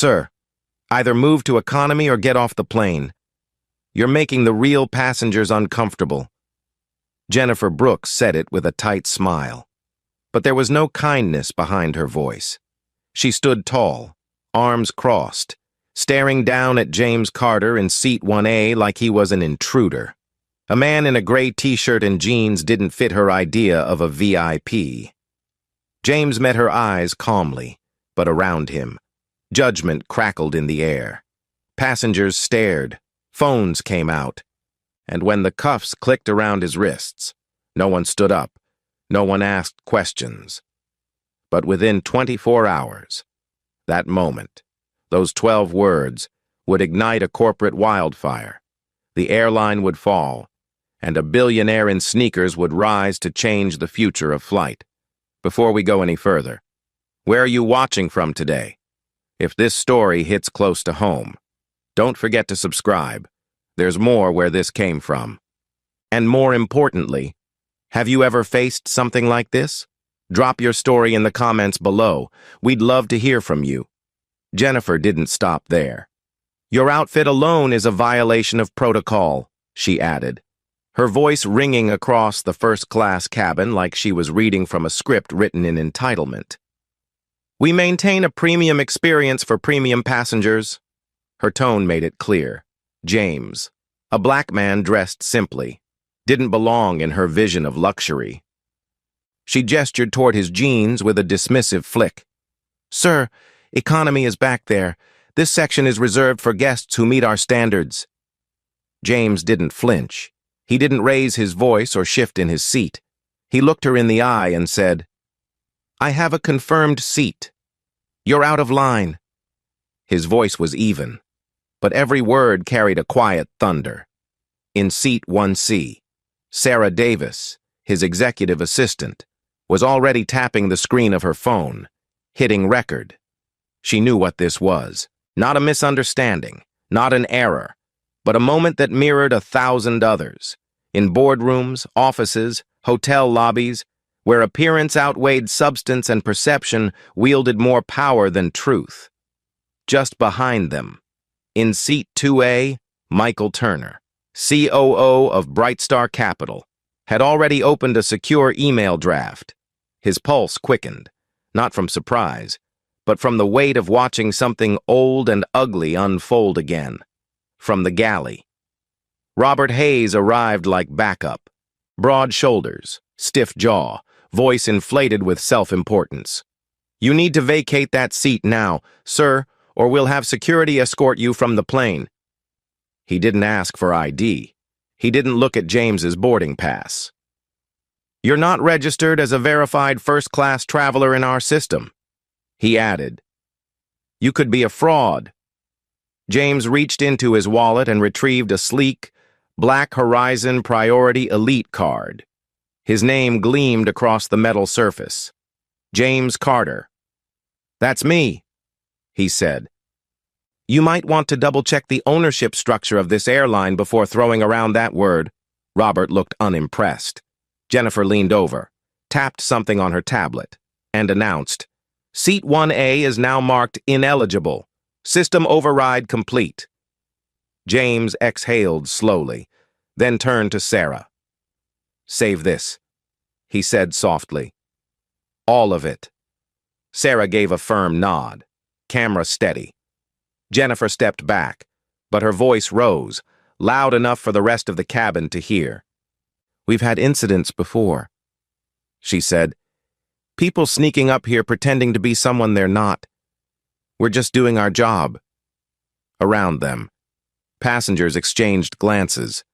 Sir, either move to economy or get off the plane. You're making the real passengers uncomfortable." Jennifer Brooks said it with a tight smile. But there was no kindness behind her voice. She stood tall, arms crossed, staring down at James Carter in seat 1A like he was an intruder. A man in a gray t-shirt and jeans didn't fit her idea of a VIP. James met her eyes calmly, but around him, judgment crackled in the air. Passengers stared, phones came out, and when the cuffs clicked around his wrists, no one stood up, no one asked questions. But within 24 hours, that moment, those 12 words, would ignite a corporate wildfire. The airline would fall, and a billionaire in sneakers would rise to change the future of flight. Before we go any further, where are you watching from today? If this story hits close to home, don't forget to subscribe. There's more where this came from. And more importantly, have you ever faced something like this? Drop your story in the comments below. We'd love to hear from you. Jennifer didn't stop there. "Your outfit alone is a violation of protocol," she added, her voice ringing across the first-class cabin like she was reading from a script written in entitlement. "We maintain a premium experience for premium passengers." Her tone made it clear. James, a black man dressed simply, didn't belong in her vision of luxury. She gestured toward his jeans with a dismissive flick. "Sir, economy is back there. This section is reserved for guests who meet our standards." James didn't flinch. He didn't raise his voice or shift in his seat. He looked her in the eye and said, "I have a confirmed seat. You're out of line." His voice was even, but every word carried a quiet thunder. In seat 1C, Sarah Davis, his executive assistant, was already tapping the screen of her phone, hitting record. She knew what this was. Not a misunderstanding, not an error, but a moment that mirrored 1,000 others. In boardrooms, offices, hotel lobbies, where appearance outweighed substance and perception wielded more power than truth. Just behind them, in seat 2A, Michael Turner, COO of Brightstar Capital, had already opened a secure email draft. His pulse quickened, not from surprise, but from the weight of watching something old and ugly unfold again. From the galley. Robert Hayes arrived like backup. Broad shoulders, stiff jaw, voice inflated with self-importance. "You need to vacate that seat now, sir, or we'll have security escort you from the plane." He didn't ask for ID. He didn't look at James's boarding pass. "You're not registered as a verified first-class traveler in our system," he added. "You could be a fraud." James reached into his wallet and retrieved a sleek, Black Horizon Priority Elite card. His name gleamed across the metal surface. James Carter. "That's me," he said. "You might want to double-check the ownership structure of this airline before throwing around that word." Robert looked unimpressed. Jennifer leaned over, tapped something on her tablet, and announced, "Seat 1A is now marked ineligible. System override complete." James exhaled slowly, then turned to Sarah. "Save this," he said softly. "All of it." Sarah gave a firm nod, camera steady. Jennifer stepped back, but her voice rose, loud enough for the rest of the cabin to hear. "We've had incidents before," she said. "People sneaking up here pretending to be someone they're not. We're just doing our job." Around them, passengers exchanged glances,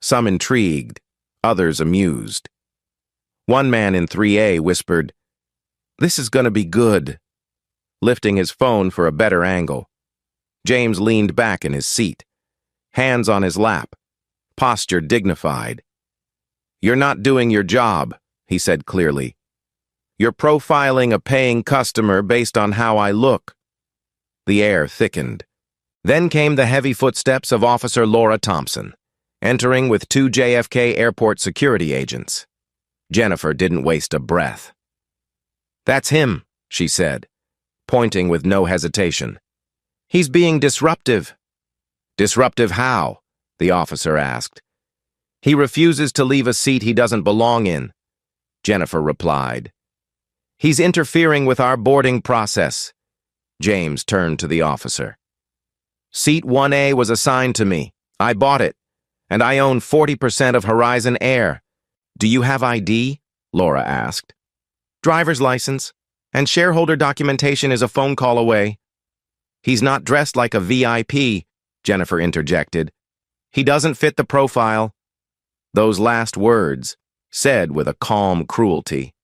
some intrigued, others amused. One man in 3A whispered, "This is gonna be good," lifting his phone for a better angle. James leaned back in his seat, hands on his lap, posture dignified. "You're not doing your job," he said clearly. "You're profiling a paying customer based on how I look." The air thickened. Then came the heavy footsteps of Officer Laura Thompson, entering with 2 JFK airport security agents. Jennifer didn't waste a breath. "That's him," she said, pointing with no hesitation. He's being disruptive. Disruptive how? The officer asked. He refuses to leave a seat he doesn't belong in, Jennifer replied. He's interfering with our boarding process. James turned to the officer. Seat 1A was assigned to me. I bought it, and I own 40% of Horizon Air. Do you have ID? Laura asked. Driver's license, and shareholder documentation is a phone call away. He's not dressed like a VIP, Jennifer interjected. He doesn't fit the profile. Those last words, said with a calm cruelty,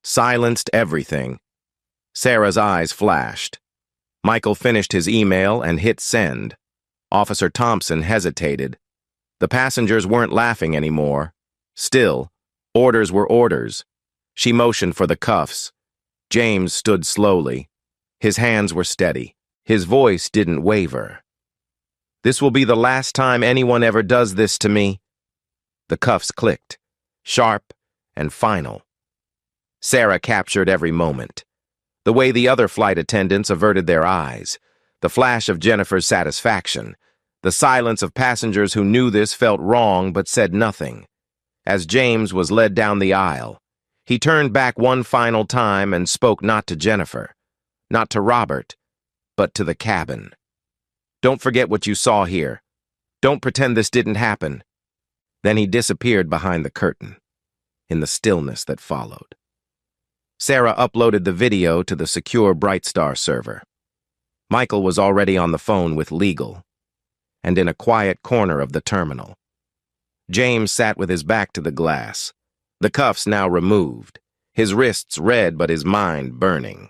silenced everything. Sarah's eyes flashed. Michael finished his email and hit send. Officer Thompson hesitated. The passengers weren't laughing anymore. Still, orders were orders. She motioned for the cuffs. James stood slowly. His hands were steady. His voice didn't waver. This will be the last time anyone ever does this to me. The cuffs clicked, sharp and final. Sarah captured every moment. The way the other flight attendants averted their eyes, the flash of Jennifer's satisfaction, the silence of passengers who knew this felt wrong but said nothing. As James was led down the aisle, he turned back one final time and spoke not to Jennifer, not to Robert, but to the cabin. Don't forget what you saw here. Don't pretend this didn't happen. Then he disappeared behind the curtain, in the stillness that followed. Sarah uploaded the video to the secure Brightstar server. Michael was already on the phone with legal, and in a quiet corner of the terminal. James sat with his back to the glass, the cuffs now removed, his wrists red but his mind burning.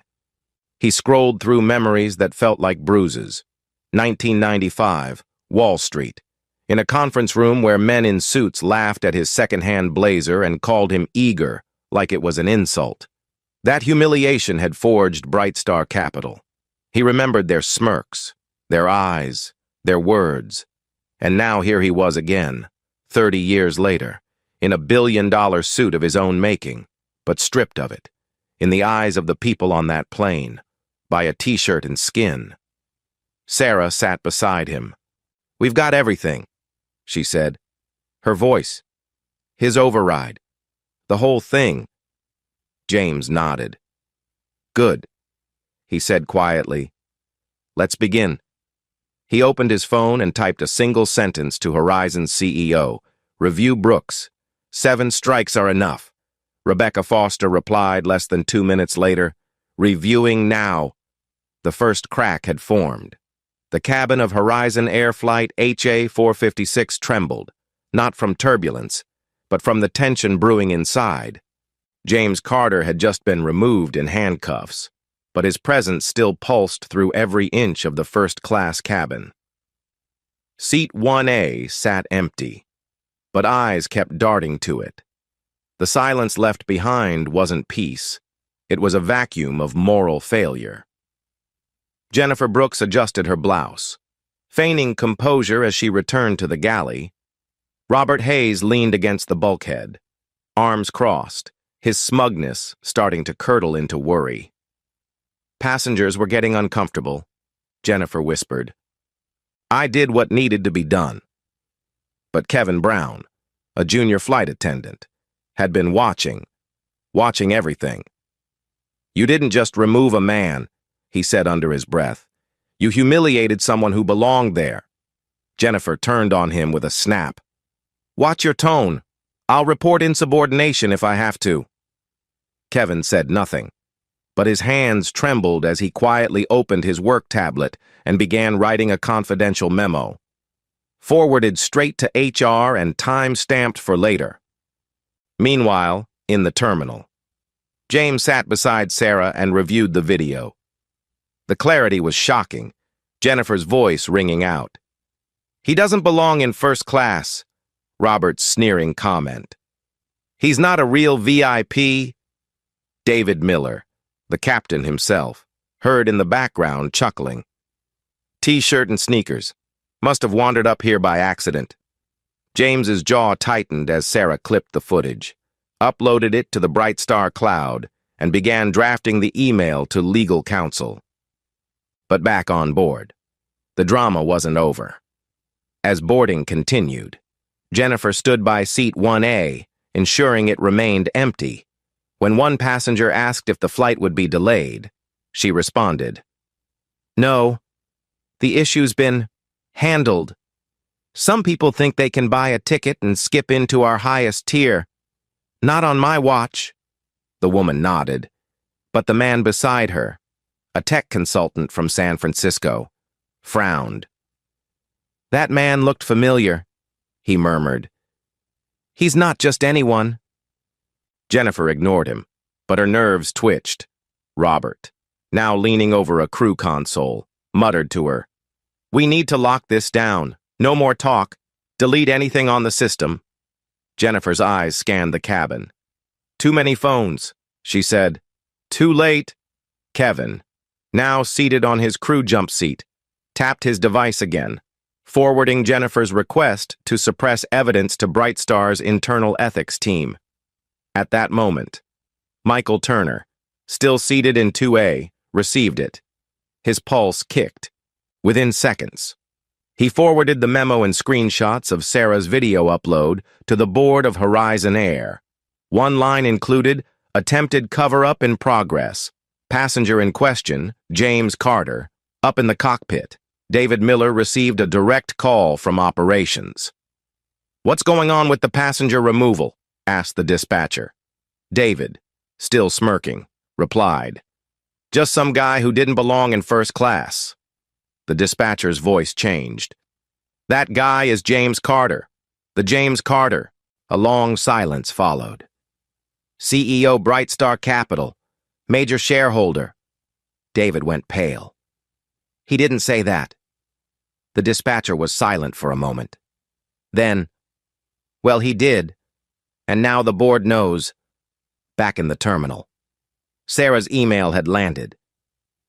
He scrolled through memories that felt like bruises. 1995, Wall Street, in a conference room where men in suits laughed at his second-hand blazer and called him eager, like it was an insult. That humiliation had forged Brightstar Capital. He remembered their smirks, their eyes, their words. And now here he was again, 30 years later, in a billion-dollar suit of his own making, but stripped of it, in the eyes of the people on that plane, by a t-shirt and skin. Sarah sat beside him. We've got everything, she said. Her voice, his override, the whole thing. James nodded. Good, he said quietly. Let's begin. He opened his phone and typed a single sentence to Horizon's CEO. Review Brooks. 7 strikes are enough. Rebecca Foster replied less than 2 minutes later. Reviewing now. The first crack had formed. The cabin of Horizon Air Flight HA-456 trembled, not from turbulence, but from the tension brewing inside. James Carter had just been removed in handcuffs, but his presence still pulsed through every inch of the first-class cabin. Seat 1A sat empty, but eyes kept darting to it. The silence left behind wasn't peace. It was a vacuum of moral failure. Jennifer Brooks adjusted her blouse. Feigning composure as she returned to the galley, Robert Hayes leaned against the bulkhead, arms crossed, his smugness starting to curdle into worry. Passengers were getting uncomfortable, Jennifer whispered. I did what needed to be done. But Kevin Brown, a junior flight attendant, had been watching everything. You didn't just remove a man, he said under his breath. You humiliated someone who belonged there. Jennifer turned on him with a snap. Watch your tone. I'll report insubordination if I have to. Kevin said nothing, but his hands trembled as he quietly opened his work tablet and began writing a confidential memo. Forwarded straight to HR and time-stamped for later. Meanwhile, in the terminal, James sat beside Sarah and reviewed the video. The clarity was shocking, Jennifer's voice ringing out. He doesn't belong in first class, Robert's sneering comment. He's not a real VIP. David Miller, the captain himself, heard in the background chuckling. T-shirt and sneakers. Must have wandered up here by accident. James's jaw tightened as Sarah clipped the footage, uploaded it to the Brightstar cloud, and began drafting the email to legal counsel. But back on board, The drama wasn't over. As boarding continued, Jennifer stood by seat 1A, ensuring it remained empty. When one passenger asked if the flight would be delayed, she responded, "No, the issue's been handled. Some people think they can buy a ticket and skip into our highest tier. Not on my watch." The woman nodded, but the man beside her, a tech consultant from San Francisco, frowned. "That man looked familiar," he murmured. "He's not just anyone." Jennifer ignored him, but her nerves twitched. Robert, now leaning over a crew console, muttered to her, "We need to lock this down. No more talk. Delete anything on the system." Jennifer's eyes scanned the cabin. "Too many phones," she said. "Too late." Kevin, now seated on his crew jump seat, tapped his device again, forwarding Jennifer's request to suppress evidence to Brightstar's internal ethics team. At that moment, Michael Turner, still seated in 2A, received it. His pulse kicked. Within seconds, he forwarded the memo and screenshots of Sarah's video upload to the board of Horizon Air. One line included, "Attempted cover-up in progress. Passenger in question, James Carter, up in the cockpit. David Miller received a direct call from operations." "What's going on with the passenger removal?" asked the dispatcher. David, still smirking, replied, "Just some guy who didn't belong in first class." The dispatcher's voice changed. "That guy is James Carter. The James Carter." A long silence followed. "CEO Brightstar Capital, major shareholder." David went pale. "He didn't say that." The dispatcher was silent for a moment. Then, "Well, he did. And now the board knows." Back in the terminal, Sarah's email had landed.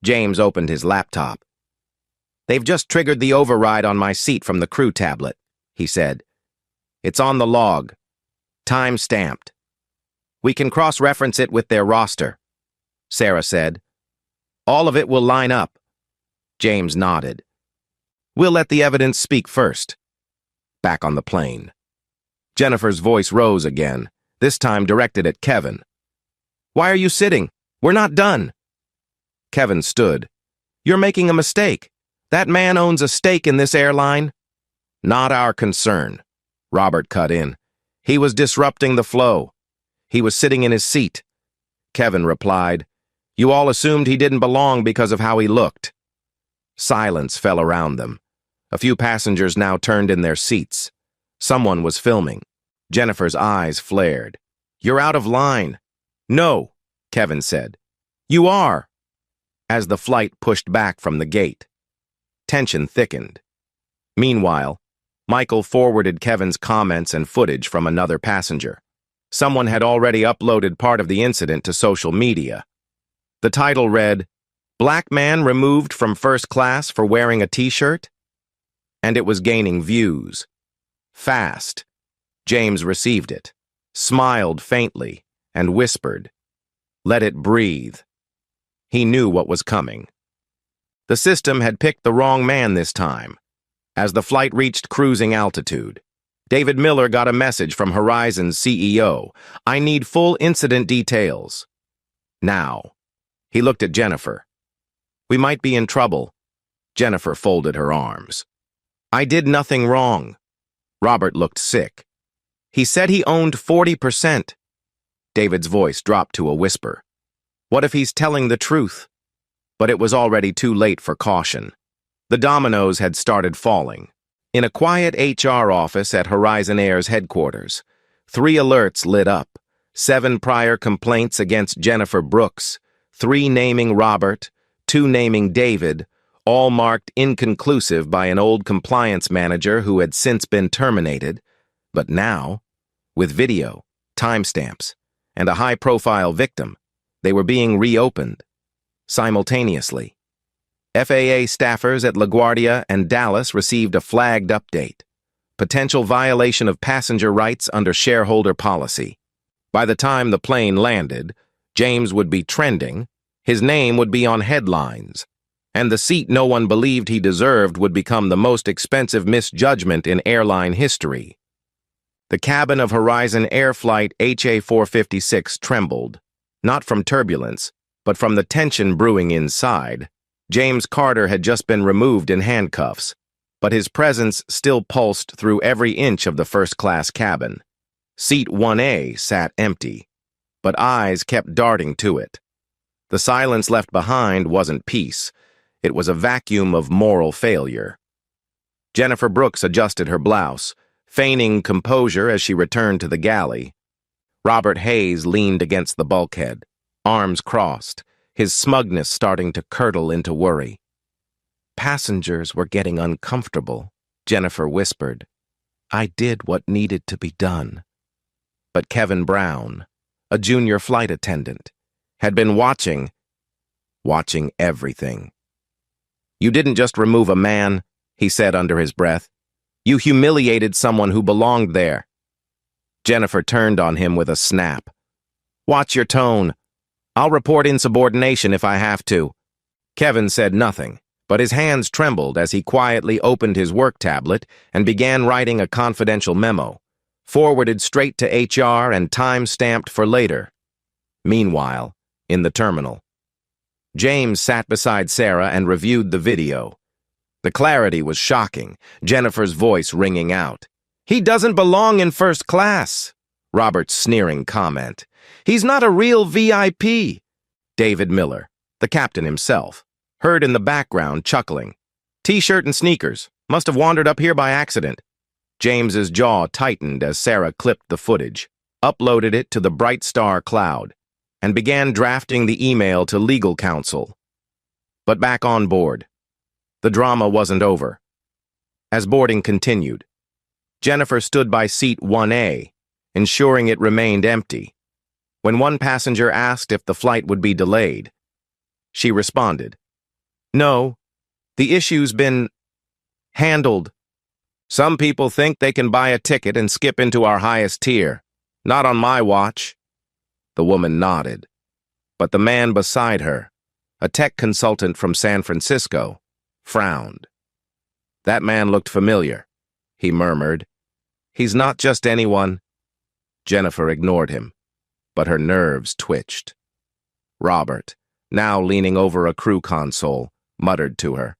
James opened his laptop. "They've just triggered the override on my seat from the crew tablet," he said. "It's on the log. Time-stamped. We can cross-reference it with their roster," Sarah said. "All of it will line up." James nodded. "We'll let the evidence speak first." Back on the plane, Jennifer's voice rose again, this time directed at Kevin. "Why are you sitting? We're not done." Kevin stood. "You're making a mistake. That man owns a stake in this airline." "Not our concern," Robert cut in. "He was disrupting the flow. He was sitting in his seat." Kevin replied, "You all assumed he didn't belong because of how he looked." Silence fell around them. A few passengers now turned in their seats. Someone was filming. Jennifer's eyes flared. "You're out of line." "No," Kevin said. "You are." As the flight pushed back from the gate, tension thickened. Meanwhile, Michael forwarded Kevin's comments and footage from another passenger. Someone had already uploaded part of the incident to social media. The title read, "Black man removed from first class for wearing a t-shirt?" And it was gaining views. Fast. James received it, smiled faintly, and whispered, "Let it breathe." He knew what was coming. The system had picked the wrong man this time. As the flight reached cruising altitude, David Miller got a message from Horizon's CEO. "I need full incident details." Now. He looked at Jennifer. "We might be in trouble." Jennifer folded her arms. "I did nothing wrong." Robert looked sick. "He said he owned 40%. David's voice dropped to a whisper. "What if he's telling the truth?" But it was already too late for caution. The dominoes had started falling. In a quiet HR office at Horizon Air's headquarters, 3 alerts lit up, 7 prior complaints against Jennifer Brooks, 3 naming Robert, 2 naming David, all marked inconclusive by an old compliance manager who had since been terminated. But now, with video, timestamps, and a high-profile victim, they were being reopened. Simultaneously, FAA staffers at LaGuardia and Dallas received a flagged update. Potential violation of passenger rights under shareholder policy. By the time the plane landed, James would be trending, his name would be on headlines, and the seat no one believed he deserved would become the most expensive misjudgment in airline history. The cabin of Horizon Air Flight HA-456 trembled, not from turbulence, but from the tension brewing inside. James Carter had just been removed in handcuffs, but his presence still pulsed through every inch of the first-class cabin. Seat 1A sat empty, but eyes kept darting to it. The silence left behind wasn't peace. It was a vacuum of moral failure. Jennifer Brooks adjusted her blouse, feigning composure as she returned to the galley. Robert Hayes leaned against the bulkhead, arms crossed, his smugness starting to curdle into worry. Passengers were getting uncomfortable, Jennifer whispered. I did what needed to be done. But Kevin Brown, a junior flight attendant, had been watching everything. You didn't just remove a man, he said under his breath. You humiliated someone who belonged there. Jennifer turned on him with a snap. Watch your tone. I'll report insubordination if I have to. Kevin said nothing, but his hands trembled as he quietly opened his work tablet and began writing a confidential memo, forwarded straight to HR and time-stamped for later. Meanwhile, in the terminal, James sat beside Sarah and reviewed the video. The clarity was shocking, Jennifer's voice ringing out. He doesn't belong in first class, Robert's sneering comment. He's not a real VIP. David Miller, the captain himself, heard in the background chuckling. T-shirt and sneakers. Must have wandered up here by accident. James's jaw tightened as Sarah clipped the footage, uploaded it to the Bright Star cloud, and began drafting the email to legal counsel. But back on board, the drama wasn't over. As boarding continued, Jennifer stood by seat 1A, ensuring it remained empty. When one passenger asked if the flight would be delayed, she responded, No, the issue's been handled. Some people think they can buy a ticket and skip into our highest tier. Not on my watch. The woman nodded, but the man beside her, a tech consultant from San Francisco, frowned. That man looked familiar, he murmured. He's not just anyone. Jennifer ignored him, but her nerves twitched. Robert, now leaning over a crew console, muttered to her.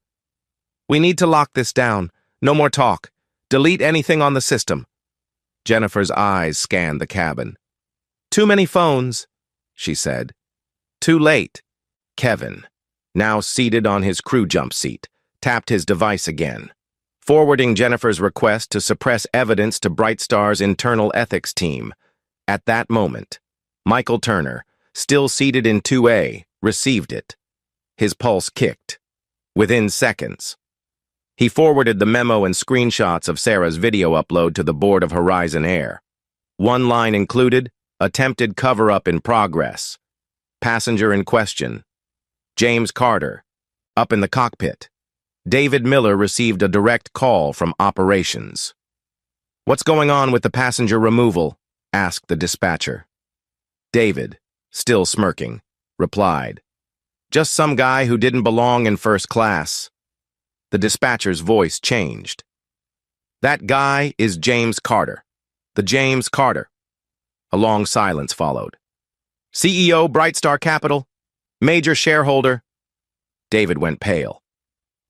We need to lock this down. No more talk. Delete anything on the system. Jennifer's eyes scanned the cabin. Too many phones, she said. Too late. Kevin, now seated on his crew jump seat, tapped his device again, forwarding Jennifer's request to suppress evidence to Bright Star's internal ethics team. At that moment, Michael Turner, still seated in 2A, received it. His pulse kicked. Within seconds, he forwarded the memo and screenshots of Sarah's video upload to the board of Horizon Air. One line included, attempted cover-up in progress. Passenger in question, James Carter, up in the cockpit. David Miller received a direct call from operations. What's going on with the passenger removal? Asked the dispatcher. David, still smirking, replied, Just some guy who didn't belong in first class. The dispatcher's voice changed. That guy is James Carter. The James Carter. A long silence followed. CEO, Bright Star Capital. Major shareholder. David went pale.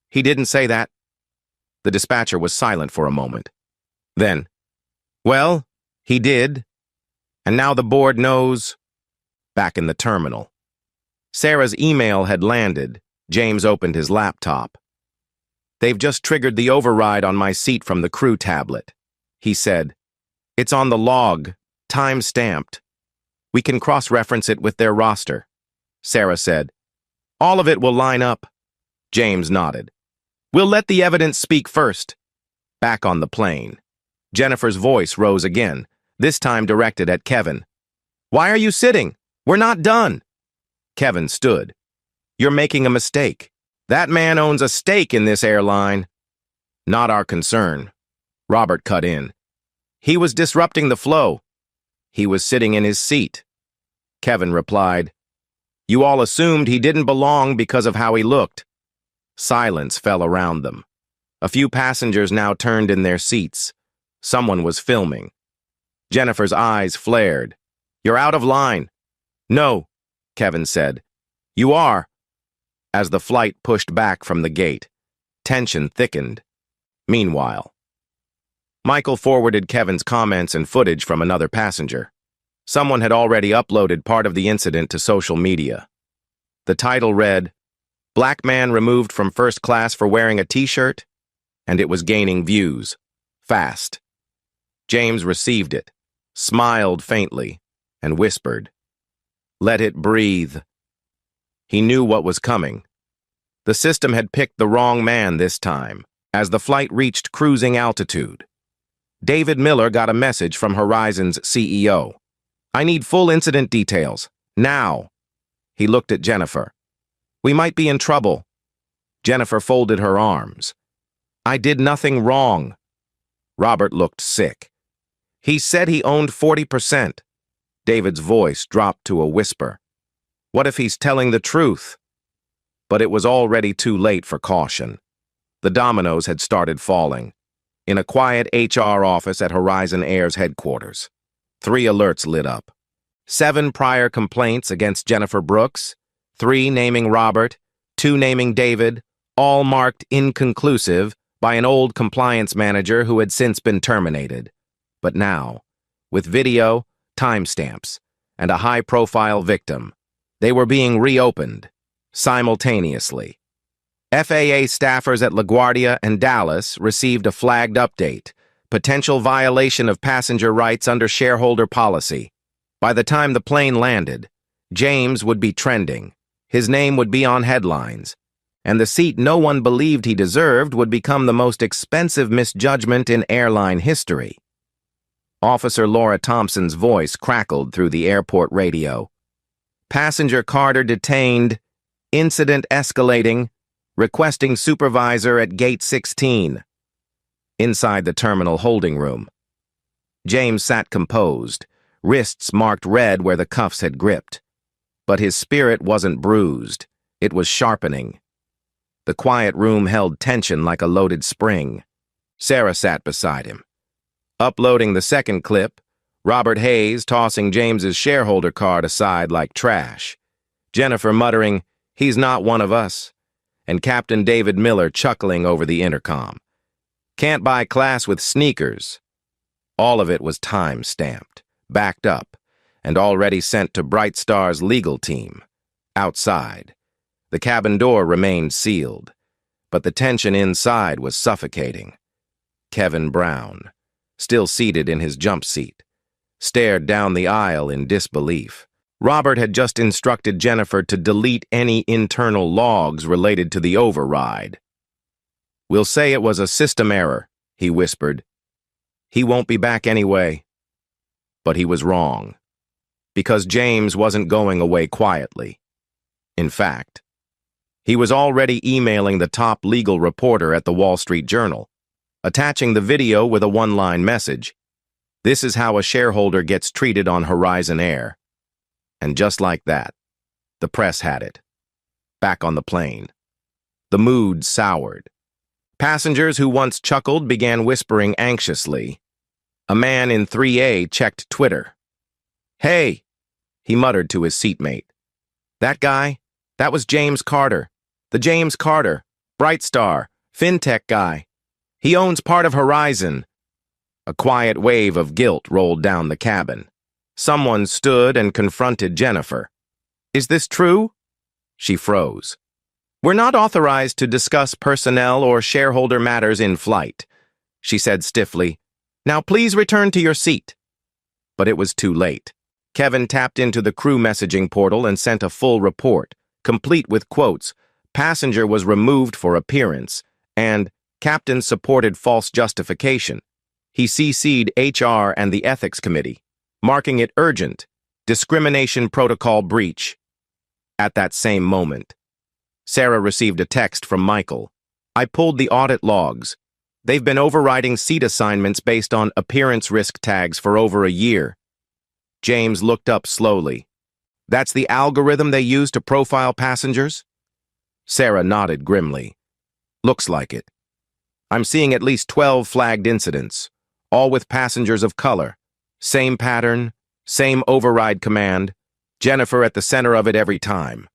He didn't say that. The dispatcher was silent for a moment. Then, well, he did. And now the board knows. Back in the terminal. Sarah's email had landed. James opened his laptop. They've just triggered the override on my seat from the crew tablet, he said. It's on the log, time-stamped. We can cross-reference it with their roster. Sarah said. All of it will line up. James nodded. We'll let the evidence speak first. Back on the plane, Jennifer's voice rose again, this time directed at Kevin. Why are you sitting? We're not done. Kevin stood. You're making a mistake. That man owns a stake in this airline. Not our concern. Robert cut in. He was disrupting the flow. He was sitting in his seat. Kevin replied. You all assumed he didn't belong because of how he looked. Silence fell around them. A few passengers now turned in their seats. Someone was filming. Jennifer's eyes flared. "You're out of line." "No," Kevin said. "You are." As the flight pushed back from the gate, tension thickened. Meanwhile, Michael forwarded Kevin's comments and footage from another passenger. Someone had already uploaded part of the incident to social media. The title read, "Black man removed from first class for wearing a t-shirt," and it was gaining views. Fast. James received it, smiled faintly, and whispered, "Let it breathe." He knew what was coming. The system had picked the wrong man this time, as the flight reached cruising altitude. David Miller got a message from Horizon's CEO. "I need full incident details, now." He looked at Jennifer. "We might be in trouble." Jennifer folded her arms. "I did nothing wrong." Robert looked sick. "He said he owned 40%. David's voice dropped to a whisper. "What if he's telling the truth?" But it was already too late for caution. The dominoes had started falling. In a quiet HR office at Horizon Air's headquarters, 3 alerts lit up. 7 prior complaints against Jennifer Brooks, 3 naming Robert, 2 naming David, all marked inconclusive by an old compliance manager who had since been terminated. But now, with video, timestamps, and a high-profile victim, they were being reopened simultaneously. FAA staffers at LaGuardia and Dallas received a flagged update, potential violation of passenger rights under shareholder policy. By the time the plane landed, James would be trending, his name would be on headlines, and the seat no one believed he deserved would become the most expensive misjudgment in airline history. Officer Laura Thompson's voice crackled through the airport radio. "Passenger Carter detained, incident escalating, requesting supervisor at gate 16. Inside the terminal holding room, James sat composed, wrists marked red where the cuffs had gripped. But his spirit wasn't bruised, it was sharpening. The quiet room held tension like a loaded spring. Sarah sat beside him. Uploading the second clip, Robert Hayes tossing James's shareholder card aside like trash. Jennifer muttering, "He's not one of us," and Captain David Miller chuckling over the intercom. "Can't buy class with sneakers." All of it was time-stamped, backed up, and already sent to Bright Star's legal team. Outside, the cabin door remained sealed, but the tension inside was suffocating. Kevin Brown, still seated in his jump seat, stared down the aisle in disbelief. Robert had just instructed Jennifer to delete any internal logs related to the override. "We'll say it was a system error," he whispered. "He won't be back anyway." But he was wrong, because James wasn't going away quietly. In fact, he was already emailing the top legal reporter at the Wall Street Journal, attaching the video with a one-line message. "This is how a shareholder gets treated on Horizon Air." And just like that, the press had it. Back on the plane, the mood soured. Passengers who once chuckled began whispering anxiously. A man in 3A checked Twitter. "Hey," he muttered to his seatmate. "That guy? That was James Carter. The James Carter, Bright Star, fintech guy. He owns part of Horizon." A quiet wave of guilt rolled down the cabin. Someone stood and confronted Jennifer. "Is this true?" She froze. "We're not authorized to discuss personnel or shareholder matters in flight," she said stiffly. "Now please return to your seat." But it was too late. Kevin tapped into the crew messaging portal and sent a full report, complete with quotes, "Passenger was removed for appearance," and "Captain supported false justification." He CC'd HR and the Ethics Committee, marking it urgent, discrimination protocol breach. At that same moment, Sarah received a text from Michael. "I pulled the audit logs. They've been overriding seat assignments based on appearance risk tags for over a year." James looked up slowly. "That's the algorithm they use to profile passengers?" Sarah nodded grimly. Looks like it. I'm seeing at least 12 flagged incidents, all with passengers of color. Same pattern, same override command, Jennifer at the center of it every time.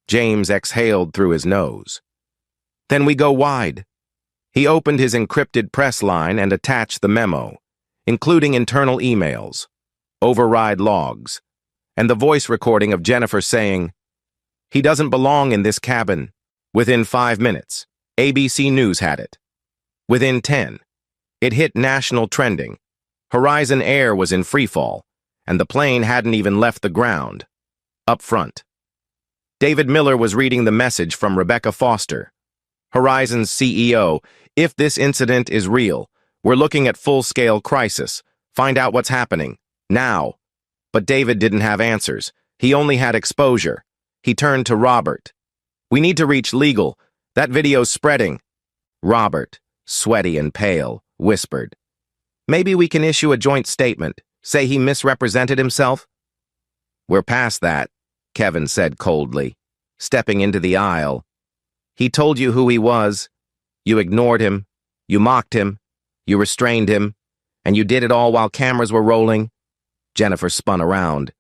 James exhaled through his nose. Then we go wide. He opened his encrypted press line and attached the memo, including internal emails, override logs, and the voice recording of Jennifer saying, "He doesn't belong in this cabin." Within 5 minutes, ABC News had it. Within 10, it hit national trending. Horizon Air was in freefall, and the plane hadn't even left the ground. Up front, David Miller was reading the message from Rebecca Foster, Horizon's CEO. "If this incident is real, we're looking at full-scale crisis. Find out what's happening. Now." But David didn't have answers. He only had exposure. He turned to Robert. "We need to reach legal. That video's spreading." Robert, sweaty and pale, whispered, "Maybe we can issue a joint statement. Say he misrepresented himself?" "We're past that," Kevin said coldly, stepping into the aisle. "He told you who he was. You ignored him. You mocked him. You restrained him. And you did it all while cameras were rolling." Jennifer spun around.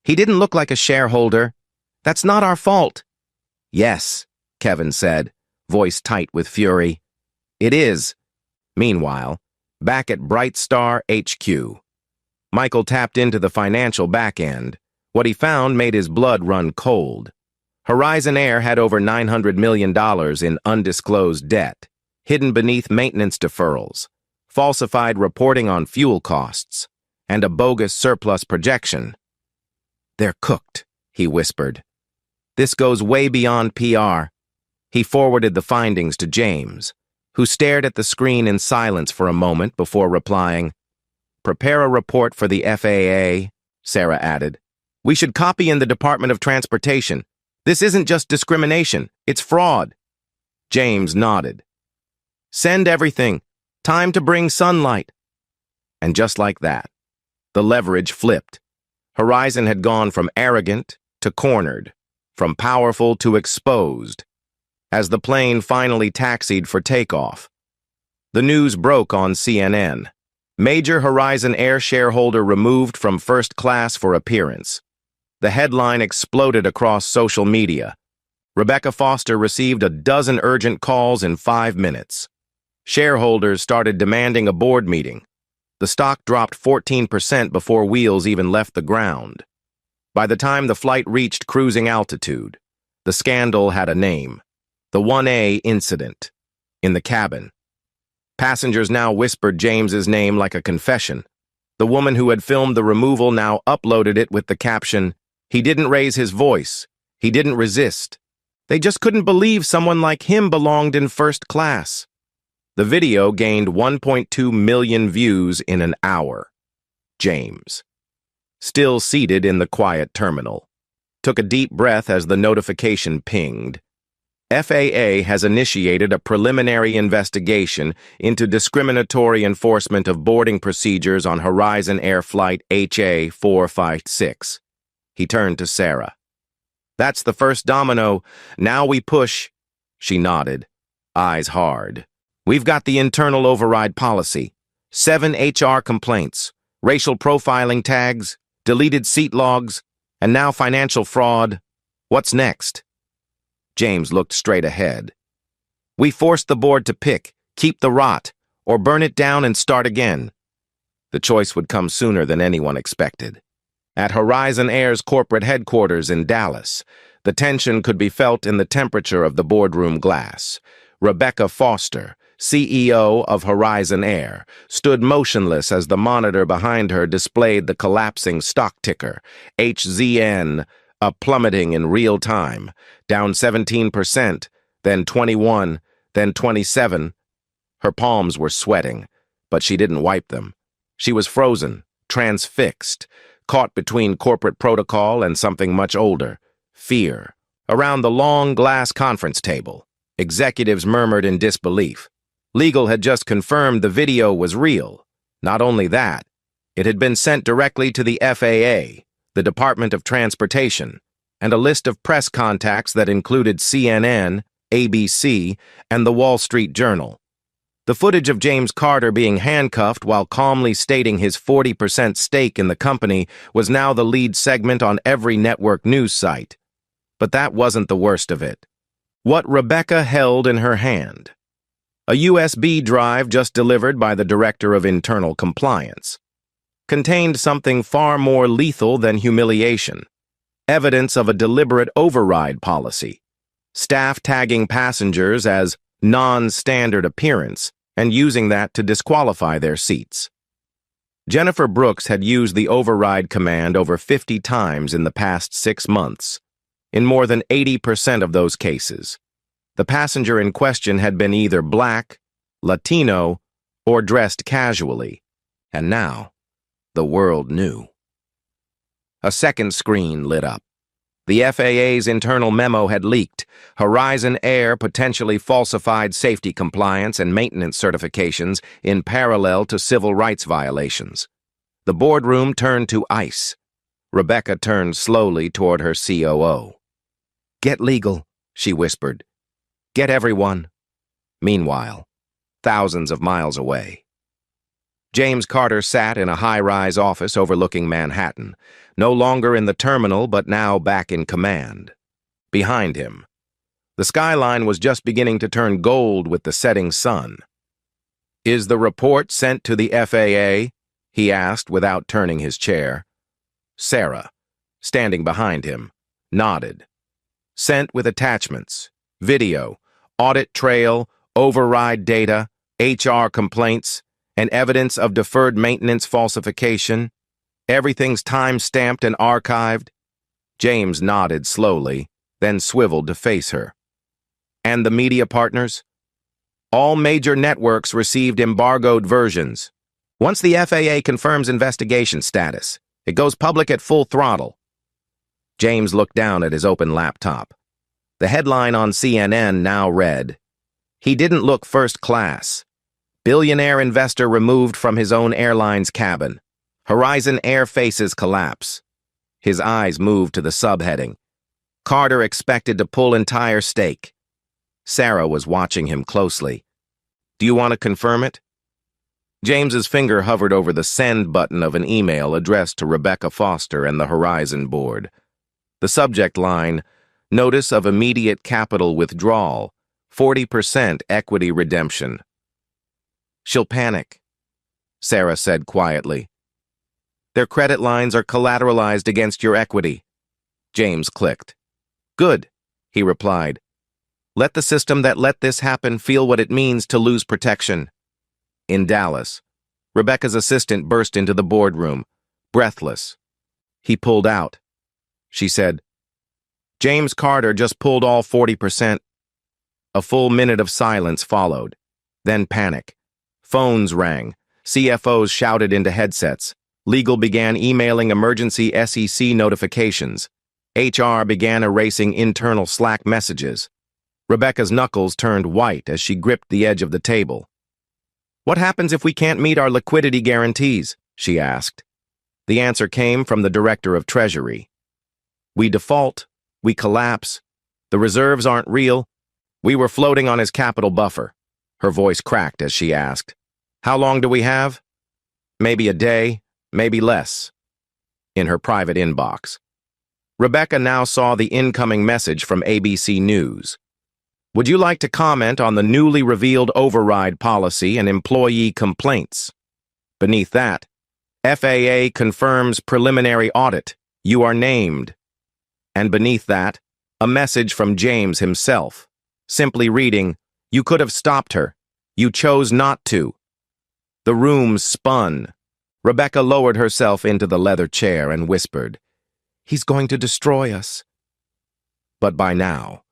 "He didn't look like a shareholder. That's not our fault." "Yes," Kevin said, voice tight with fury. "It is." Meanwhile, back at Bright Star HQ, Michael tapped into the financial back end. What he found made his blood run cold. Horizon Air had over $900 million in undisclosed debt, hidden beneath maintenance deferrals, falsified reporting on fuel costs, and a bogus surplus projection. "They're cooked," he whispered. "This goes way beyond PR." He forwarded the findings to James, who stared at the screen in silence for a moment before replying. "Prepare a report for the FAA," Sarah added. "We should copy in the Department of Transportation. This isn't just discrimination, it's fraud." James nodded. "Send everything. Time to bring sunlight." And just like that, the leverage flipped. Horizon had gone from arrogant to cornered, from powerful to exposed. As the plane finally taxied for takeoff, the news broke on CNN. Major Horizon Air shareholder removed from first class for appearance. The headline exploded across social media. Rebecca Foster received a dozen urgent calls in 5 minutes. Shareholders started demanding a board meeting. The stock dropped 14% before wheels even left the ground. By the time the flight reached cruising altitude, the scandal had a name: the 1A incident. In the cabin, passengers now whispered James's name like a confession. The woman who had filmed the removal now uploaded it with the caption, "He didn't raise his voice. He didn't resist. They just couldn't believe someone like him belonged in first class." The video gained 1.2 million views in an hour. James, still seated in the quiet terminal, took a deep breath as the notification pinged. FAA has initiated a preliminary investigation into discriminatory enforcement of boarding procedures on Horizon Air Flight HA456. He turned to Sarah. "That's the first domino. Now we push." She nodded, eyes hard. "We've got the internal override policy, 7 HR complaints, racial profiling tags, deleted seat logs, and now financial fraud. What's next?" James looked straight ahead. "We forced the board to pick, keep the rot, or burn it down and start again." The choice would come sooner than anyone expected. At Horizon Air's corporate headquarters in Dallas, the tension could be felt in the temperature of the boardroom glass. Rebecca Foster, CEO of Horizon Air, stood motionless as the monitor behind her displayed the collapsing stock ticker, HZN, plummeting in real time, down 17%, then 21, then 27. Her palms were sweating, but she didn't wipe them. She was frozen, transfixed, caught between corporate protocol and something much older, fear. Around the long glass conference table, executives murmured in disbelief. Legal had just confirmed the video was real. Not only that, it had been sent directly to the FAA, the Department of Transportation, and a list of press contacts that included CNN, ABC, and the Wall Street Journal. The footage of James Carter being handcuffed while calmly stating his 40% stake in the company was now the lead segment on every network news site. But that wasn't the worst of it. What Rebecca held in her hand. A USB drive just delivered by the Director of Internal Compliance. Contained something far more lethal than humiliation. Evidence of a deliberate override policy. Staff tagging passengers as non-standard appearance and using that to disqualify their seats. Jennifer Brooks had used the override command over 50 times in the past 6 months. In more than 80% of those cases, the passenger in question had been either Black, Latino, or dressed casually. And now, the world knew. A second screen lit up. The FAA's internal memo had leaked. Horizon Air potentially falsified safety compliance and maintenance certifications in parallel to civil rights violations. The boardroom turned to ice. Rebecca turned slowly toward her COO. "Get legal," she whispered. "Get everyone." Meanwhile, thousands of miles away. James Carter sat in a high-rise office overlooking Manhattan, no longer in the terminal but now back in command. Behind him, the skyline was just beginning to turn gold with the setting sun. "Is the report sent to the FAA?" he asked without turning his chair. Sarah, standing behind him, nodded. "Sent with attachments, video, audit trail, override data, HR complaints, and evidence of deferred maintenance falsification. Everything's time-stamped and archived." James nodded slowly, then swiveled to face her. "And the media partners?" "All major networks received embargoed versions. Once the FAA confirms investigation status, it goes public at full throttle." James looked down at his open laptop. The headline on CNN now read, "He didn't look first class. Billionaire investor removed from his own airline's cabin. Horizon Air faces collapse." His eyes moved to the subheading. "Carter expected to pull entire stake." Sarah was watching him closely. "Do you want to confirm it?" James's finger hovered over the send button of an email addressed to Rebecca Foster and the Horizon board. The subject line, "Notice of immediate capital withdrawal, 40% equity redemption." "She'll panic," Sarah said quietly. "Their credit lines are collateralized against your equity." James clicked. "Good," he replied. "Let the system that let this happen feel what it means to lose protection." In Dallas, Rebecca's assistant burst into the boardroom, breathless. "He pulled out," she said. "James Carter just pulled all 40%. A full minute of silence followed, then panic. Phones rang, CFOs shouted into headsets, legal began emailing emergency SEC notifications, HR began erasing internal Slack messages. Rebecca's knuckles turned white as she gripped the edge of the table. "What happens if we can't meet our liquidity guarantees?" she asked. The answer came from the Director of Treasury. "We default, we collapse, the reserves aren't real. We were floating on his capital buffer." Her voice cracked as she asked, "How long do we have?" "Maybe a day, maybe less." In her private inbox, Rebecca now saw the incoming message from ABC News. "Would you like to comment on the newly revealed override policy and employee complaints?" Beneath that, "FAA confirms preliminary audit. You are named." And beneath that, a message from James himself, simply reading, "You could have stopped her. You chose not to." The room spun. Rebecca lowered herself into the leather chair and whispered, "He's going to destroy us." But by now,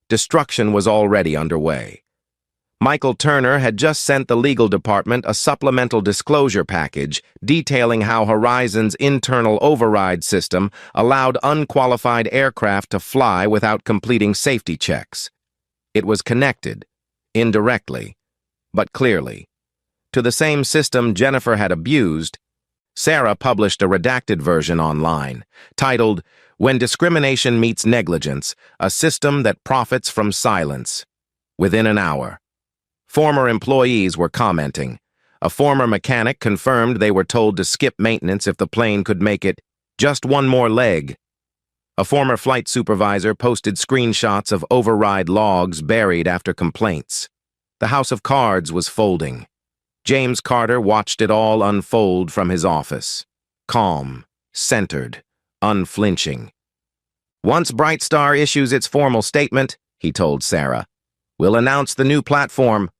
destruction was already underway. Michael Turner had just sent the legal department a supplemental disclosure package detailing how Horizon's internal override system allowed unqualified aircraft to fly without completing safety checks. It was connected, indirectly, but clearly, to the same system Jennifer had abused. Sarah published a redacted version online, titled, When discrimination meets negligence, a system that profits from silence. Within an hour. Former employees were commenting. A former mechanic confirmed they were told to skip maintenance if the plane could make it just one more leg. A former flight supervisor posted screenshots of override logs buried after complaints. The house of cards was folding. James Carter watched it all unfold from his office. Calm, centered, unflinching. "Once Brightstar issues its formal statement," he told Sarah, "we'll announce the new platform."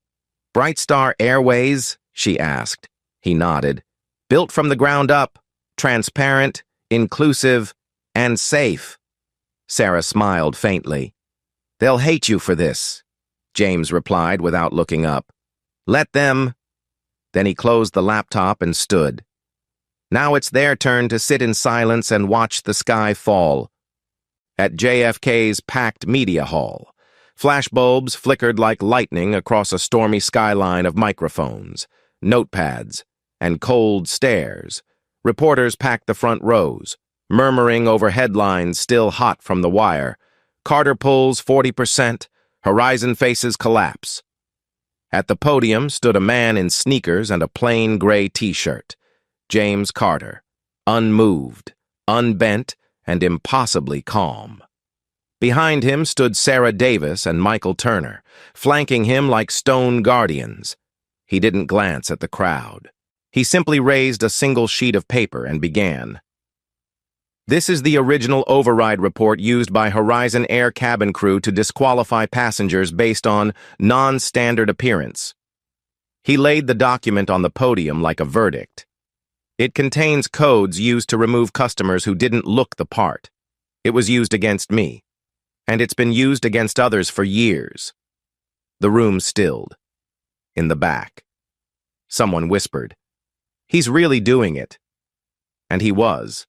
"Brightstar Airways?" she asked. He nodded. "Built from the ground up, transparent, inclusive, and safe." Sarah smiled faintly. "They'll hate you for this," James replied without looking up. "Let them." Then he closed the laptop and stood. Now it's their turn to sit in silence and watch the sky fall. At JFK's packed media hall, flashbulbs flickered like lightning across a stormy skyline of microphones, notepads, and cold stares. Reporters packed the front rows, murmuring over headlines still hot from the wire. Carter pulls 40%, Horizon faces collapse. At the podium stood a man in sneakers and a plain gray t-shirt. James Carter, unmoved, unbent, and impossibly calm. Behind him stood Sarah Davis and Michael Turner, flanking him like stone guardians. He didn't glance at the crowd. He simply raised a single sheet of paper and began. "This is the original override report used by Horizon Air cabin crew to disqualify passengers based on non-standard appearance." He laid the document on the podium like a verdict. "It contains codes used to remove customers who didn't look the part. It was used against me, and it's been used against others for years." The room stilled. In the back, someone whispered, "He's really doing it." And he was.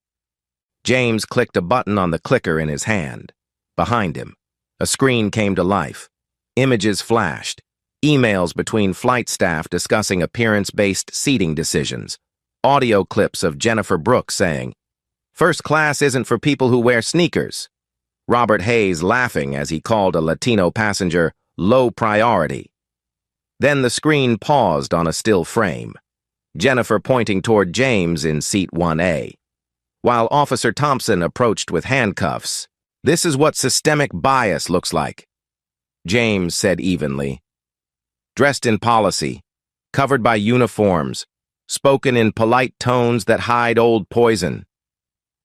James clicked a button on the clicker in his hand. Behind him, a screen came to life. Images flashed. Emails between flight staff discussing appearance-based seating decisions. Audio clips of Jennifer Brooks saying, "First class isn't for people who wear sneakers." Robert Hayes laughing as he called a Latino passenger low priority. Then the screen paused on a still frame. Jennifer pointing toward James in seat 1A. While Officer Thompson approached with handcuffs. "This is what systemic bias looks like," James said evenly. "Dressed in policy, covered by uniforms, spoken in polite tones that hide old poison."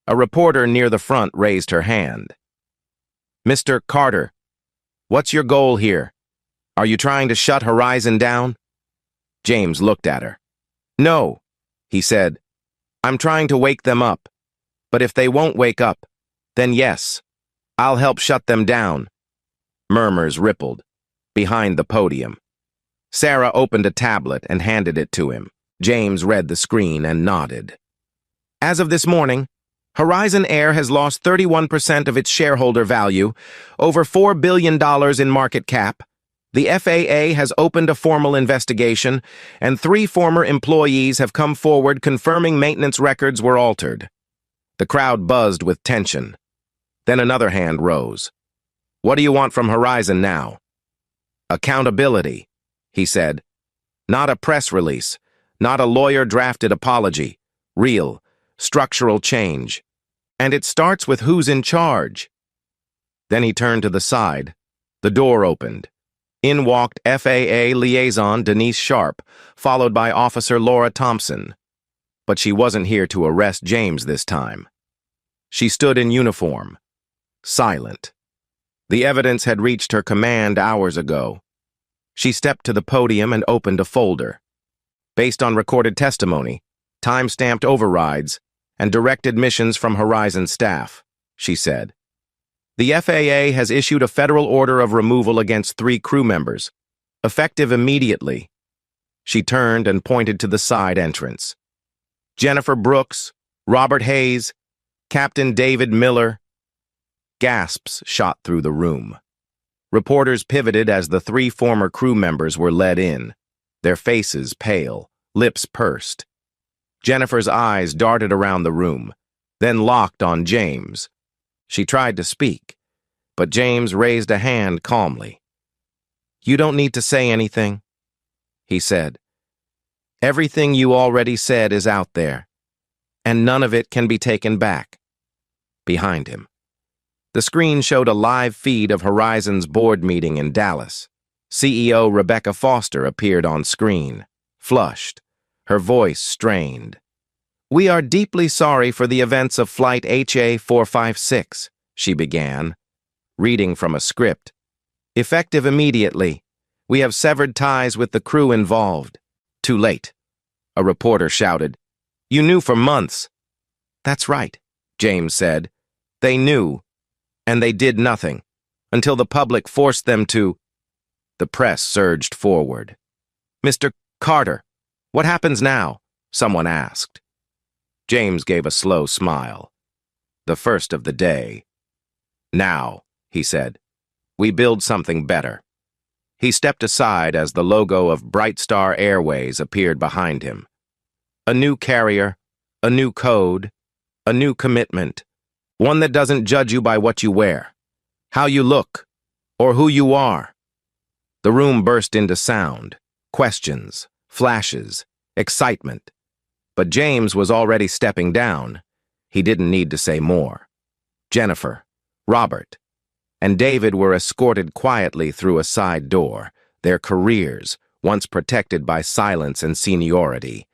A reporter near the front raised her hand. "Mr. Carter, what's your goal here? Are you trying to shut Horizon down?" James looked at her. "No," he said. "I'm trying to wake them up. But if they won't wake up, then yes, I'll help shut them down." Murmurs rippled. Behind the podium, Sarah opened a tablet and handed it to him. James read the screen and nodded. "As of this morning, Horizon Air has lost 31% of its shareholder value, over $4 billion in market cap. The FAA has opened a formal investigation, and 3 former employees have come forward confirming maintenance records were altered." The crowd buzzed with tension. Then another hand rose. "What do you want from Horizon now?" "Accountability," he said. "Not a press release, not a lawyer-drafted apology. Real, structural change. And it starts with who's in charge." Then he turned to the side. The door opened. In walked FAA liaison Denise Sharp, followed by Officer Laura Thompson. But she wasn't here to arrest James this time. She stood in uniform, silent. The evidence had reached her command hours ago. She stepped to the podium and opened a folder. Based on recorded testimony, time-stamped overrides, and direct admissions from Horizon staff, she said. The FAA has issued a federal order of removal against 3 crew members, effective immediately. She turned and pointed to the side entrance. Jennifer Brooks, Robert Hayes, Captain David Miller. Gasps shot through the room. Reporters pivoted as the 3 former crew members were led in, their faces pale, lips pursed. Jennifer's eyes darted around the room, then locked on James. She tried to speak, but James raised a hand calmly. "You don't need to say anything," he said. "Everything you already said is out there, and none of it can be taken back." Behind him, the screen showed a live feed of Horizon's board meeting in Dallas. CEO Rebecca Foster appeared on screen, flushed, her voice strained. "We are deeply sorry for the events of Flight HA456, she began, reading from a script. "Effective immediately, we have severed ties with the crew involved." "Too late," a reporter shouted. "You knew for months." "That's right," James said. "They knew, and they did nothing, until the public forced them to." The press surged forward. "Mr. Carter, what happens now?" someone asked. James gave a slow smile. "The first of the day. Now," he said, "we build something better." He stepped aside as the logo of Brightstar Airways appeared behind him. A new carrier, a new code, a new commitment, one that doesn't judge you by what you wear, how you look, or who you are. The room burst into sound, questions, flashes, excitement. But James was already stepping down. He didn't need to say more. Jennifer, Robert, and David were escorted quietly through a side door, their careers, once protected by silence and seniority,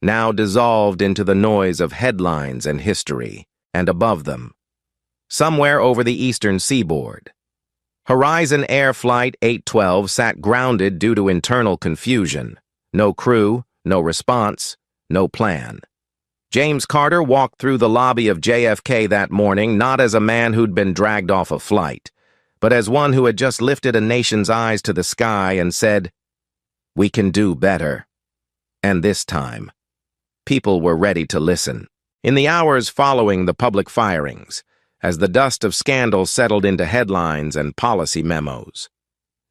now dissolved into the noise of headlines and history, and above them, somewhere over the eastern seaboard, Horizon Air Flight 812 sat grounded due to internal confusion. No crew, no response, no plan. James Carter walked through the lobby of JFK that morning not as a man who'd been dragged off a flight, but as one who had just lifted a nation's eyes to the sky and said, "We can do better." And this time, people were ready to listen. In the hours following the public firings, as the dust of scandal settled into headlines and policy memos,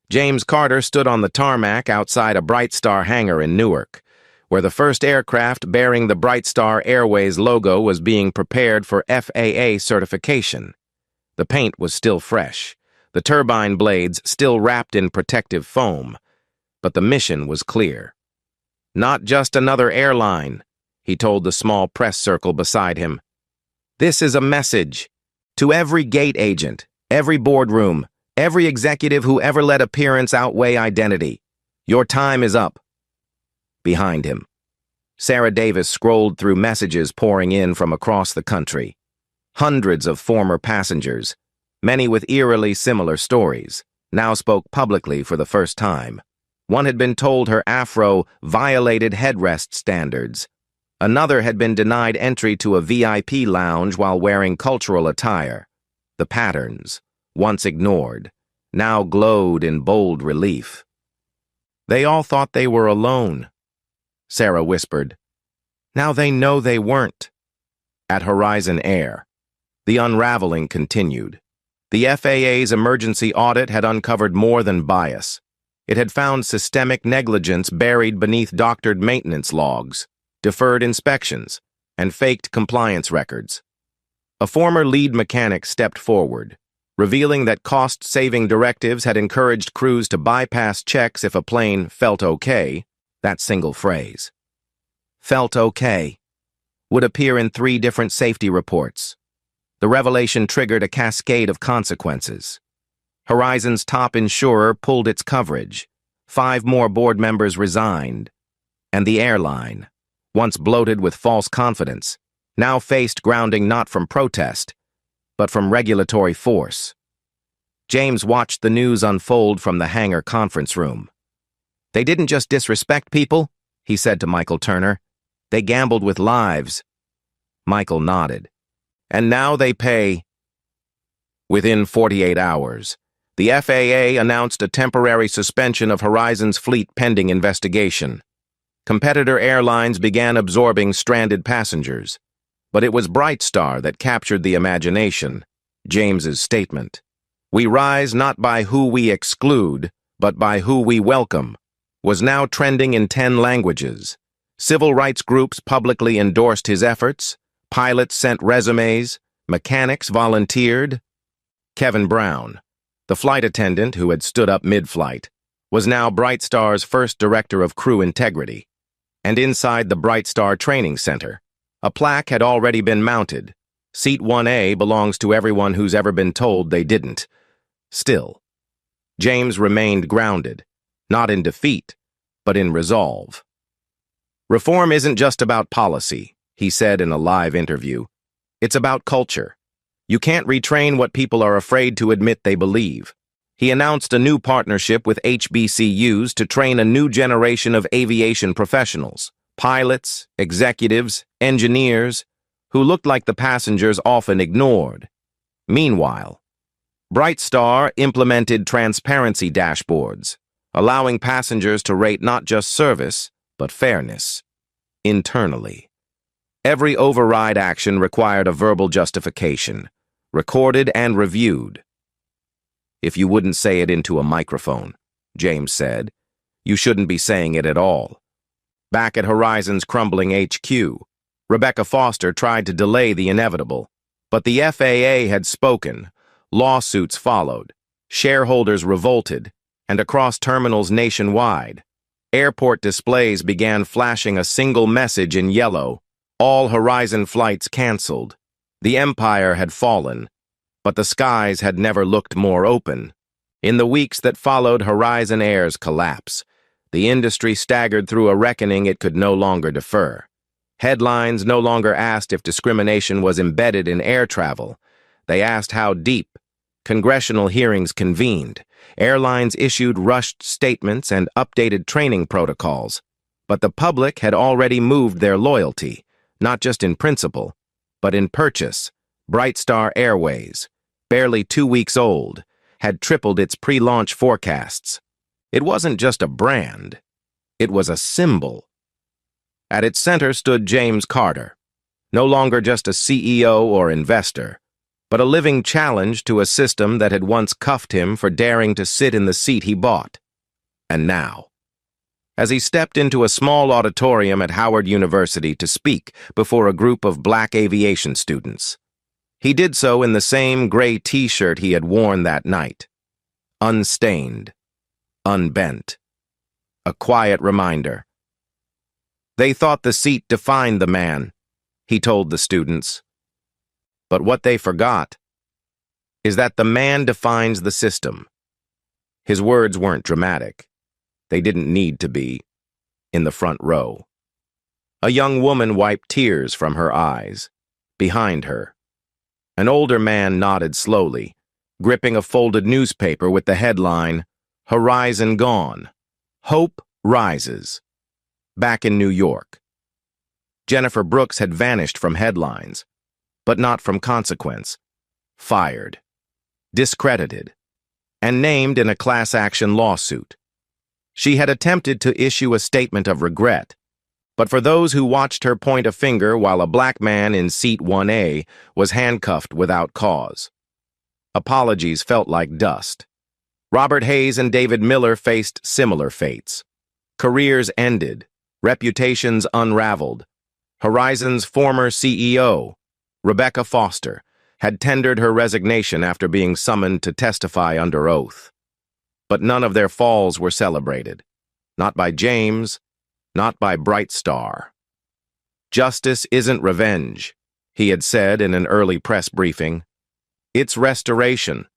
James Carter stood on the tarmac outside a Brightstar hangar in Newark, where the first aircraft bearing the Brightstar Airways logo was being prepared for FAA certification. The paint was still fresh, the turbine blades still wrapped in protective foam, but the mission was clear. "Not just another airline," he told the small press circle beside him. "This is a message to every gate agent, every boardroom, every executive who ever let appearance outweigh identity. Your time is up." Behind him, Sarah Davis scrolled through messages pouring in from across the country. Hundreds of former passengers, many with eerily similar stories, now spoke publicly for the first time. One had been told her afro violated headrest standards. Another had been denied entry to a VIP lounge while wearing cultural attire. The patterns, once ignored, now glowed in bold relief. "They all thought they were alone," Sarah whispered. "Now they know they weren't." At Horizon Air, the unraveling continued. The FAA's emergency audit had uncovered more than bias. It had found systemic negligence buried beneath doctored maintenance logs, deferred inspections, and faked compliance records. A former lead mechanic stepped forward, revealing that cost-saving directives had encouraged crews to bypass checks if a plane felt okay. That single phrase, "felt okay," would appear in 3 different safety reports. The revelation triggered a cascade of consequences. Horizon's top insurer pulled its coverage, 5 more board members resigned, and the airline, once bloated with false confidence, now faced grounding not from protest, but from regulatory force. James watched the news unfold from the hangar conference room. "They didn't just disrespect people," he said to Michael Turner. "They gambled with lives." Michael nodded. "And now they pay." Within 48 hours, the FAA announced a temporary suspension of Horizon's fleet pending investigation. Competitor airlines began absorbing stranded passengers. But it was Brightstar that captured the imagination. James's statement, "We rise not by who we exclude, but by who we welcome," was now trending in 10 languages. Civil rights groups publicly endorsed his efforts, pilots sent resumes, Mechanics volunteered. Kevin Brown, the flight attendant who had stood up mid-flight, was now Bright Star's first director of crew integrity. And inside the Bright Star Training Center, a plaque had already been mounted. Seat 1A belongs to everyone who's ever been told they didn't. Still, James remained grounded, not in defeat, but in resolve. Reform isn't just about policy, he said in a live interview. It's about culture. You can't retrain what people are afraid to admit they believe. He announced a new partnership with HBCUs to train a new generation of aviation professionals, pilots, executives, engineers, who looked like the passengers often ignored. Meanwhile, Bright Star implemented transparency dashboards, allowing passengers to rate not just service, but fairness, internally. Every override action required a verbal justification, recorded and reviewed. If you wouldn't say it into a microphone, James said, you shouldn't be saying it at all. Back at Horizon's crumbling HQ, Rebecca Foster tried to delay the inevitable, but the FAA had spoken, lawsuits followed, shareholders revolted, and across terminals nationwide, airport displays began flashing a single message in yellow: all Horizon flights canceled. The empire had fallen, but the skies had never looked more open. In the weeks that followed Horizon Air's collapse, the industry staggered through a reckoning it could no longer defer. Headlines no longer asked if discrimination was embedded in air travel. They asked how deep. Congressional hearings convened. Airlines issued rushed statements and updated training protocols. But the public had already moved their loyalty, not just in principle, but in purchase. Bright Star Airways, barely 2 weeks old, had tripled its pre-launch forecasts. It wasn't just a brand. It was a symbol. At its center stood James Carter, no longer just a CEO or investor, but a living challenge to a system that had once cuffed him for daring to sit in the seat he bought. And now, as he stepped into a small auditorium at Howard University to speak before a group of black aviation students, he did so in the same gray t-shirt he had worn that night, unstained, unbent, a quiet reminder. They thought the seat defined the man, he told the students. But what they forgot is that the man defines the system. His words weren't dramatic. They didn't need to be. In the front row, a young woman wiped tears from her eyes. Behind her, an older man nodded slowly, gripping a folded newspaper with the headline, "Horizon Gone. Hope Rises." Back in New York, Jennifer Brooks had vanished from headlines, but not from consequence. Fired, discredited, and named in a class action lawsuit. She had attempted to issue a statement of regret, but for those who watched her point a finger while a black man in seat 1A was handcuffed without cause, apologies felt like dust. Robert Hayes and David Miller faced similar fates. Careers ended, reputations unraveled. Horizon's former CEO, Rebecca Foster, had tendered her resignation after being summoned to testify under oath. But none of their falls were celebrated. Not by James, not by Bright Star. Justice isn't revenge, he had said in an early press briefing. It's restoration.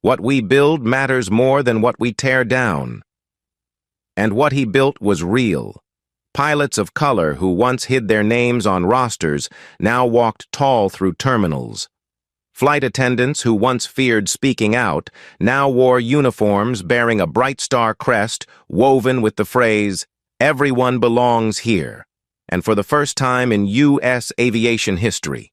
What we build matters more than what we tear down. And what he built was real. Pilots of color who once hid their names on rosters now walked tall through terminals. Flight attendants who once feared speaking out now wore uniforms bearing a Bright Star crest woven with the phrase, "Everyone belongs here." And for the first time in U.S. aviation history,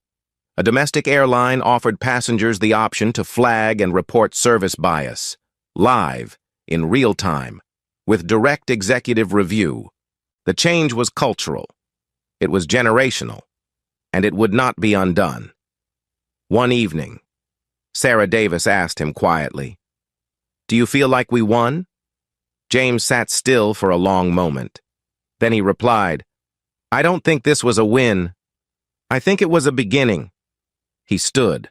a domestic airline offered passengers the option to flag and report service bias, live, in real time, with direct executive review. The change was cultural, it was generational, and it would not be undone. One evening, Sarah Davis asked him quietly, "Do you feel like we won?" James sat still for a long moment. Then he replied, "I don't think this was a win. I think it was a beginning." He stood,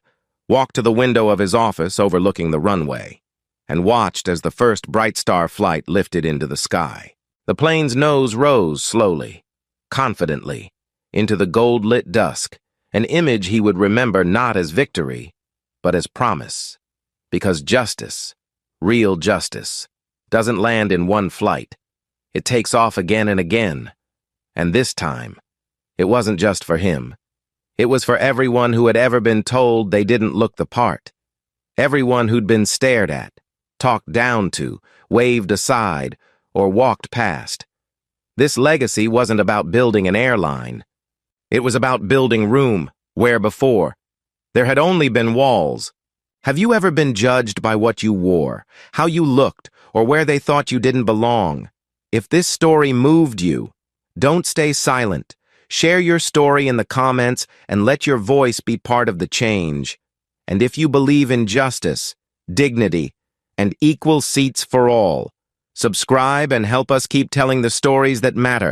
walked to the window of his office overlooking the runway, and watched as the first Bright Star flight lifted into the sky. The plane's nose rose slowly, confidently, into the gold-lit dusk, an image he would remember not as victory, but as promise. Because justice, real justice, doesn't land in one flight. It takes off again and again. And this time, it wasn't just for him. It was for everyone who had ever been told they didn't look the part. Everyone who'd been stared at, talked down to, waved aside, or walked past. This legacy wasn't about building an airline. It was about building room, where before there had only been walls. Have you ever been judged by what you wore, how you looked, or where they thought you didn't belong? If this story moved you, don't stay silent. Share your story in the comments and let your voice be part of the change. And if you believe in justice, dignity, and equal seats for all, subscribe and help us keep telling the stories that matter.